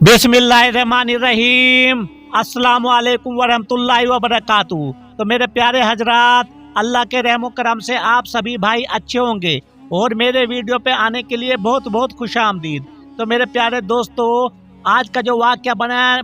बिस्मिल्लाहिर्रहमानिर्रहीम अस्सलाम वालेकुम वरहमतुल्लाहि वबरकातुहू। तो मेरे प्यारे हजरात, अल्लाह के रहम करम से आप सभी भाई अच्छे होंगे और मेरे वीडियो पे आने के लिए बहुत बहुत खुशामदीद। तो मेरे प्यारे दोस्तों, आज का जो वाक़या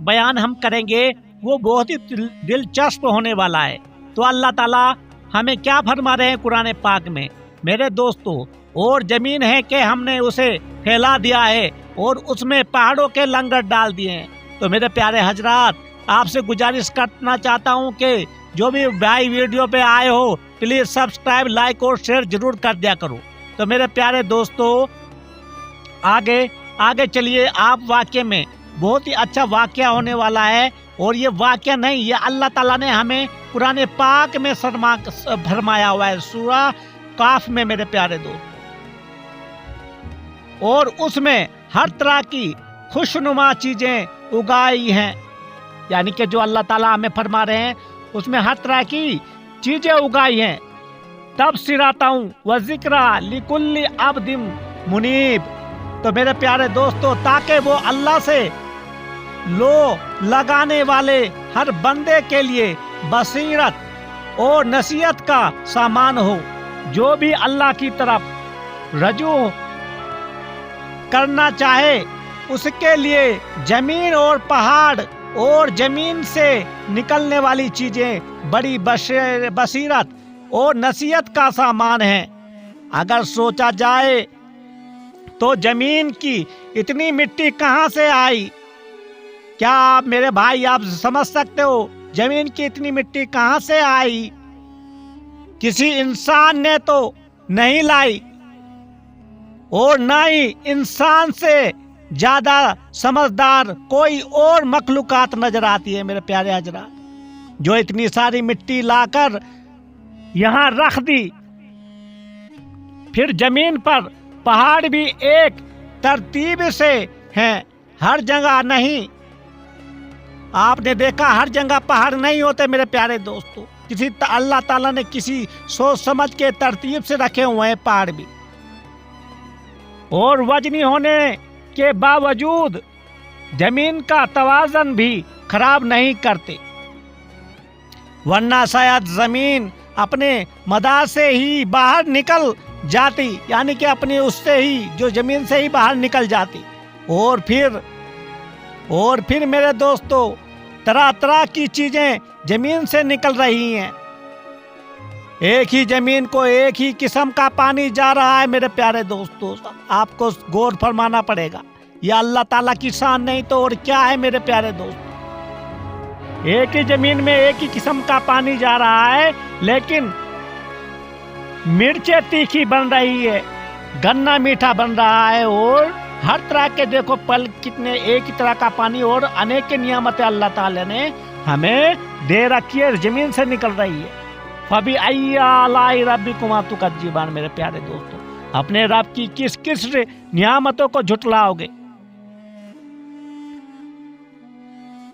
बयान हम करेंगे वो बहुत ही दिलचस्प होने वाला है। तो अल्लाह ताला हमें क्या फरमा रहे हैं कुरान पाक में मेरे दोस्तों, और ज़मीन है कि हमने उसे फैला दिया है और उसमें पहाड़ों के लंगर डाल दिए हैं। तो मेरे प्यारे हजरात, आपसे गुजारिश करना चाहता हूँ कि जो भी भाई वीडियो पे आए हो प्लीज़ सब्सक्राइब, लाइक और शेयर जरूर कर दिया करो। तो मेरे प्यारे दोस्तों, आगे चलिए। आप वाक़े में बहुत ही अच्छा वाक़या होने वाला है, और ये वाक़या नहीं, ये अल्लाह ताला ने हमें कुरान पाक में फरमाया हुआ है, सूरा काफ में मेरे प्यारे दोस्त। और उसमें हर तरह की खुशनुमा चीज़ें उगाई हैं, यानी कि जो अल्लाह ताला हमें फरमा रहे हैं उसमें हर तरह की चीज़ें उगाई हैं। तब सिराताऊँ व ज़िक्रा लिकुल्ली अब्दिम मुनीब। तो मेरे प्यारे दोस्तों, ताकि वो अल्लाह से लो लगाने वाले हर बंदे के लिए बसीरत और नसीहत का सामान हो। जो भी अल्लाह की तरफ रजू करना चाहे उसके लिए जमीन और पहाड़ और जमीन से निकलने वाली चीजें बड़ी बसीरत और नसीहत का सामान है। अगर सोचा जाए तो जमीन की इतनी मिट्टी कहाँ से आई? क्या आप मेरे भाई आप समझ सकते हो जमीन की इतनी मिट्टी कहाँ से आई? किसी इंसान ने तो नहीं लाई, और ना ही इंसान से ज्यादा समझदार कोई और मखलूकात नजर आती है मेरे प्यारे हजरात, जो इतनी सारी मिट्टी लाकर यहाँ रख दी। फिर जमीन पर पहाड़ भी एक तरतीब से हैं, हर जगह नहीं। आपने देखा हर जगह पहाड़ नहीं होते मेरे प्यारे दोस्तों, किसी अल्लाह ताला ने किसी सोच समझ के तरतीब से रखे हुए हैं पहाड़ भी, और वजनी होने के बावजूद जमीन का तवाज़न भी खराब नहीं करते, वरना शायद जमीन अपने मदार से ही बाहर निकल जाती, यानी कि अपने उससे ही जो जमीन से ही बाहर निकल जाती। और फिर मेरे दोस्तों, तरह तरह की चीजें जमीन से निकल रही हैं। एक ही जमीन को एक ही किस्म का पानी जा रहा है मेरे प्यारे दोस्तों, आपको गौर फरमाना पड़ेगा। यह अल्लाह ताला की शान नहीं तो और क्या है मेरे प्यारे दोस्तों। एक ही जमीन में एक ही किस्म का पानी जा रहा है, लेकिन मिर्चें तीखी बन रही है, गन्ना मीठा बन रहा है, और हर तरह के देखो पल कितने एक ही तरह का पानी और अनेक नियामतें अल्लाह ताला ने हमें दे रखी है, जमीन से निकल रही है। फबी अय्यालाई रब्बिकुमा तुकज्जिबान। मेरे प्यारे दोस्तों, अपने रब की किस किस नियामतों को झुटलाओगे?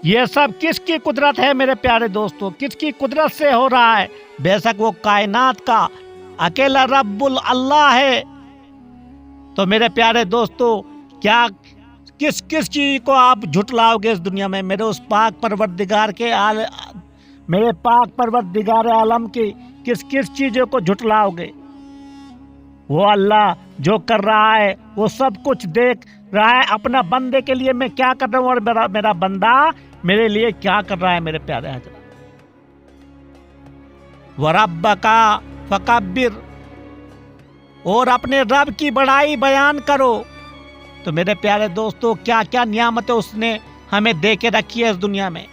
ये सब किसकी कुदरत है मेरे प्यारे दोस्तों, किसकी कुदरत से हो रहा है? बेशक वो कायनात का अकेला रब्बुल अल्लाह है। तो मेरे प्यारे दोस्तों, क्या किस किस चीज को आप झुटलाओगे इस दुनिया में? मेरे उस पाक परवरदिगार के मेरे पाक परवरदिगार आलम की किस किस चीज़ों को झुटलाओगे? वो अल्लाह जो कर रहा है वो सब कुछ देख रहा है। अपना बंदे के लिए मैं क्या कर रहा हूँ और मेरा बंदा मेरे लिए क्या कर रहा है मेरे प्यारे हजरात। वरब्बका फकब्बिर, और अपने रब की बड़ाई बयान करो। तो मेरे प्यारे दोस्तों, क्या क्या नियामतें उसने हमें दे के रखी है इस दुनिया में।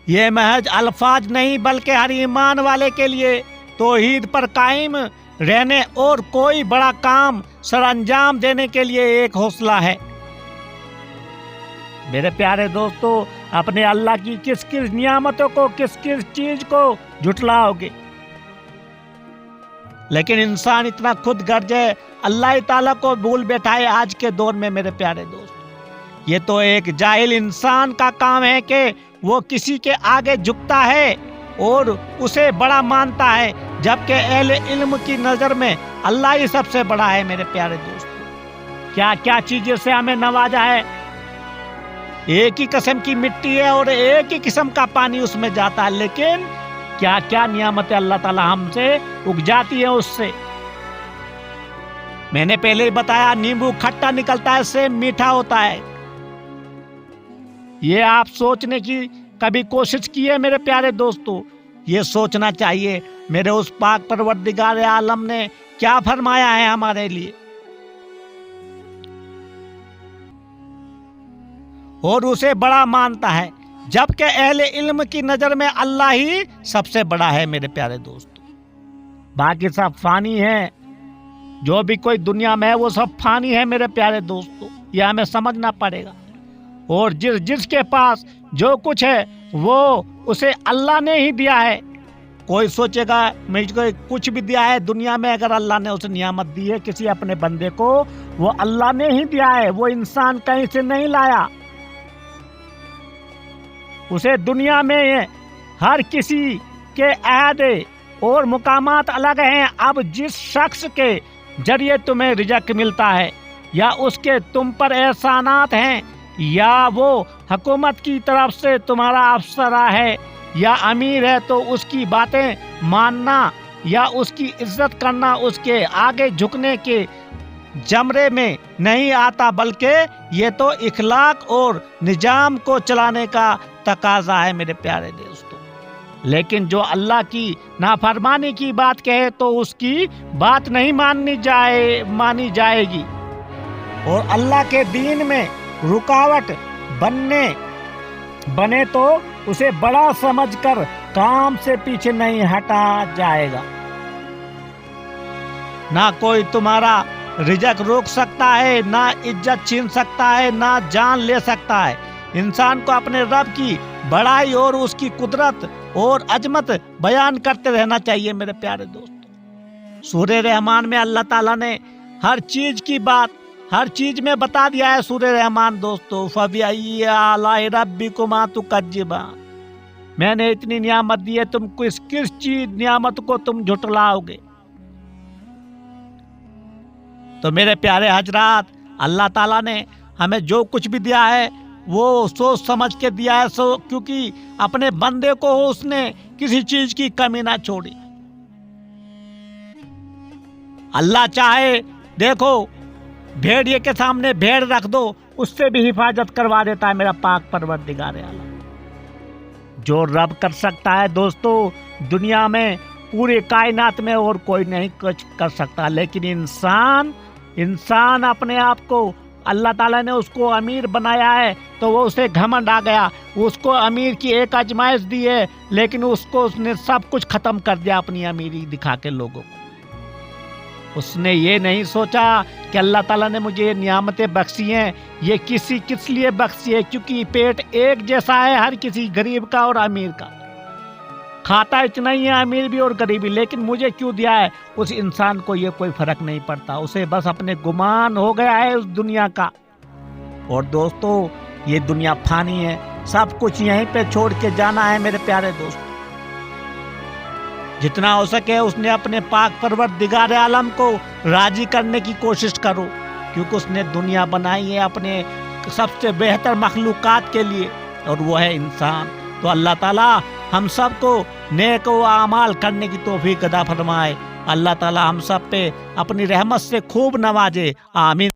ये महज अल्फाज नहीं, बल्कि हर ईमान वाले के लिए तौहीद पर कायम रहने और कोई बड़ा काम सरअंजाम देने के लिए एक हौसला है। मेरे प्यारे दोस्तों, अपने अल्लाह की किस किस नियामतों को, किस किस चीज को झुटलाओगे? लेकिन इंसान इतना खुद गर्ज है, अल्लाह ताला को भूल बैठा है आज के दौर में मेरे प्यारे दोस्त। ये तो एक जाहिल इंसान का काम है कि वो किसी के आगे झुकता है और उसे बड़ा मानता है, जबकि अहले इल्म की नज़र में अल्लाह ही सबसे बड़ा है मेरे प्यारे दोस्तों। क्या क्या चीज़ों से हमें नवाजा है एक ही किस्म की मिट्टी है और एक ही किस्म का पानी उसमें जाता है, लेकिन क्या क्या नियामतें अल्लाह ताला हमसे उग जाती है उससे। मैंने पहले ही बताया, नींबू खट्टा निकलता है, सेब मीठा होता है। ये आप सोचने की कभी कोशिश की है मेरे प्यारे दोस्तों? ये सोचना चाहिए मेरे उस पाक परवरदिगार आलम ने क्या फरमाया है हमारे लिए। और उसे बड़ा मानता है, जबकि अहले इल्म की नजर में अल्लाह ही सबसे बड़ा है मेरे प्यारे दोस्तों। बाकी सब फानी है, जो भी कोई दुनिया में है वो सब फानी है मेरे प्यारे दोस्तों, ये हमें समझना पड़ेगा। और जिसके पास जो कुछ है वो उसे अल्लाह ने ही दिया है। कोई सोचेगा मुझको कुछ भी दिया है दुनिया में, अगर अल्लाह ने उसे नियामत दी है किसी अपने बंदे को, वो अल्लाह ने ही दिया है, वो इंसान कहीं से नहीं लाया। उसे दुनिया में हर किसी के अहदे और मुकामात अलग हैं। अब जिस शख्स के जरिए तुम्हें रिज़्क़ मिलता है, या उसके तुम पर एहसानात हैं, या वो हुकूमत की तरफ से तुम्हारा अफसरा है या अमीर है, तो उसकी बातें मानना या उसकी इज्जत करना उसके आगे झुकने के जमरे में नहीं आता, बल्कि ये तो इखलाक और निजाम को चलाने का तकाजा है मेरे प्यारे दोस्तों। लेकिन जो अल्लाह की नाफरमानी की बात कहे तो उसकी बात नहीं मानी जाएगी, और अल्लाह के दीन में रुकावट बने तो उसे बड़ा समझकर काम से पीछे नहीं हटा जाएगा। ना कोई तुम्हारा रिज़्क़ रोक सकता है, ना इज्जत छीन सकता है, ना जान ले सकता है। इंसान को अपने रब की बड़ाई और उसकी कुदरत और अजमत बयान करते रहना चाहिए मेरे प्यारे दोस्तों। सूरह रहमान में अल्लाह ताला ने हर चीज की बात हर चीज में बता दिया है। सूरह रहमान दोस्तों, फबिअय्यि आलाइ रब्बिकुमा तुकज्जिबान, मैंने इतनी नियामत दी है, तुम किस चीज नियामत को तुम झुटलाओगे। तो मेरे प्यारे हजरात, अल्लाह ताला ने हमें जो कुछ भी दिया है वो सोच समझ के दिया है, क्योंकि अपने बंदे को उसने किसी चीज की कमी ना छोड़ी। अल्लाह चाहे देखो भेड़िए के सामने भेड़ रख दो, उससे भी हिफाजत करवा देता है मेरा पाक परवरदिगार आलम। जो रब कर सकता है दोस्तों, दुनिया में पूरी कायनात में और कोई नहीं कुछ कर सकता। लेकिन इंसान अपने आप को, अल्लाह ताला ने उसको अमीर बनाया है तो वो उसे घमंड आ गया। उसको अमीर की एक आजमाइश दी है, लेकिन उसने सब कुछ खत्म कर दिया अपनी अमीरी दिखा के लोगों को। उसने ये नहीं सोचा कि अल्लाह ताला ने मुझे ये नियामतें बख्शी हैं, ये किस लिए बख्शी है, क्योंकि पेट एक जैसा है हर किसी गरीब का और अमीर का। खाता इतना ही है अमीर भी और गरीब भी, लेकिन मुझे क्यों दिया है, उस इंसान को ये कोई फर्क नहीं पड़ता। उसे बस अपने गुमान हो गया है उस दुनिया का। और दोस्तों, ये दुनिया फानी है, सब कुछ यहीं पे छोड़ के जाना है मेरे प्यारे दोस्तों। जितना हो सके उसने अपने पाक परवरदिगार आलम को राजी करने की कोशिश करो, क्योंकि उसने दुनिया बनाई है अपने सबसे बेहतर मखलूकात के लिए, और वो है इंसान। तो अल्लाह ताला हम सबको नेक व आमाल करने की तौफीक अता फरमाए। अल्लाह ताला हम सब पे अपनी रहमत से खूब नवाजे, आमीन।